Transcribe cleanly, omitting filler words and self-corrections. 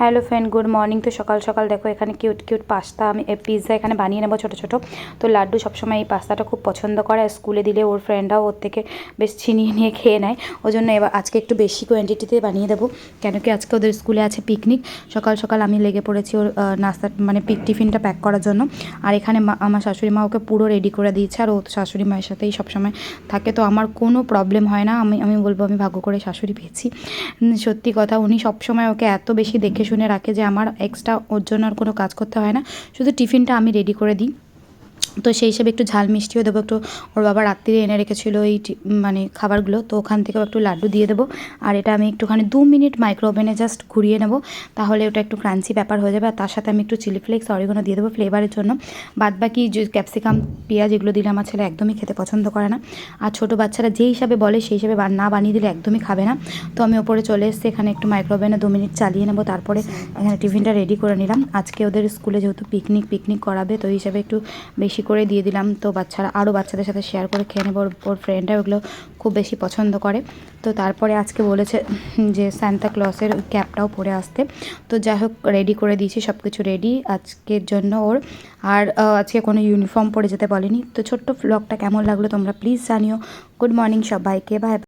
Hello friend, good morning. তো সকাল সকাল দেখো এখানে কিউট কিউট পাস্তা আমি পিৎজা এখানে বানিয়ে নেবো ছোটো ছোটো। তো লাড্ডু সবসময় এই পাস্তাটা খুব পছন্দ করে, আর স্কুলে দিলে ওর ফ্রেন্ডরাও ওর থেকে বেশ ছিনিয়ে নিয়ে খেয়ে নেয়। ওই জন্য এবার আজকে একটু বেশি কোয়ান্টিটিতে বানিয়ে দেবো, কেন কি আজকে ওদের স্কুলে আছে পিকনিক। সকাল সকাল আমি লেগে পড়েছি ওর নাস্তা মানে টিফিনটা প্যাক করার জন্য। আর এখানে আমার শাশুড়ি মা ওকে পুরো রেডি করে দিয়েছে, আর ও শাশুড়ি মায়ের সাথেই সবসময় থাকে, তো আমার কোনো প্রবলেম হয় না। আমি বলবো আমি ভাগ্য করে শাশুড়ি পেয়েছি। সত্যি কথা, উনি সবসময় ওকে এত বেশি দেখে শুনে রাখে যে আমার এক্সট্রা ওর জন্য আর কোনো কাজ করতে হয় না, শুধু টিফিনটা আমি রেডি করে দিই। তো সেই হিসেবে একটু ঝাল মিষ্টিও দেবো, একটু ওর বাবা রাত্রিরে এনে রেখেছিলো এই মানে খাবারগুলো, তো ওখান থেকেও একটু লাড্ডু দিয়ে দেবো। আর এটা আমি একটুখানি 2 মিনিট মাইক্রো ওভেনে জাস্ট ঘুরিয়ে নেবো, তাহলে ওটা একটু ক্রাঞ্চি ব্যাপার হয়ে যাবে। আর তার সাথে আমি একটু চিলি ফ্লেক্স অরিগানো দিয়ে দেবো ফ্লেভারের জন্য। বাদবাকি যে ক্যাপসিকাম পেঁয়াজ এগুলো দিলে আমার ছেলে একদমই খেতে পছন্দ করে না, আর ছোটো বাচ্চারা যেই হিসাবে বলে সেই হিসাবে না বানিয়ে দিলে একদমই খাবে না। তো আমি ওপরে চলে এসেছি, এখানে একটু মাইক্রো ওভেনে 2 মিনিট চালিয়ে নেবো, তারপরে এখানে টিফিনটা রেডি করে নিলাম। আজকে ওদের স্কুলে যেহেতু পিকনিক করাবে, তো এই হিসাবে একটু বেশি করে দিয়ে দিলাম। তো আরও বাচ্চাদের সাথে শেয়ার করে খেয়ে নেবো, ওর ফ্রেন্ডরা ওগুলো খুব বেশি পছন্দ করে। তো তারপরে আজকে বলেছে যে সান্তা ক্লসের ওই ক্যাপটাও পরে আসতে, তো যাই হোক রেডি করে দিয়েছি, সব কিছু রেডি আজকের জন্য ওর। আর আজকে কোনো ইউনিফর্ম পরে যেতে বলেনি। তো ছোট্ট ব্লগটা কেমন লাগলো তোমরা প্লিজ জানিও। গুড মর্নিং সবাইকে, বাই।